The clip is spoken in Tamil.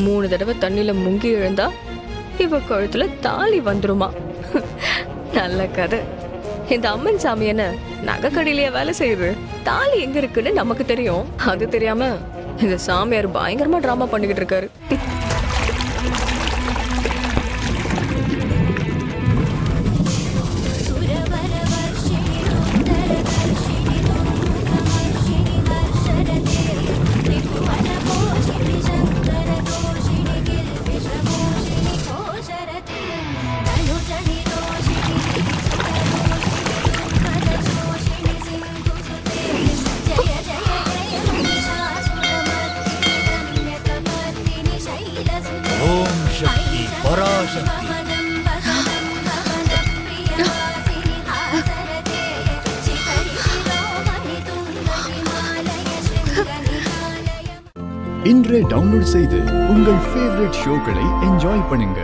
3 தடவை தண்ணியில முங்கி எழுந்தா இவ கழுத்துல தாலி வந்துருமா. நல்ல கதை. இந்த அம்மன் சாமி என்ன நகைக்கடையிலேயே வேலை செய்யுது? தாலி எங்க இருக்குன்னு நமக்கு தெரியும், அது தெரியாம இந்த சாமியார் பயங்கரமா டிராமா பண்ணிக்கிட்டு இருக்காரு. ஓம் சக்தி பராசக்தி. இன்றே டவுன்லோட் செய்து உங்கள் ஃபேவரட் ஷோக்களை என்ஜாய் பண்ணுங்க.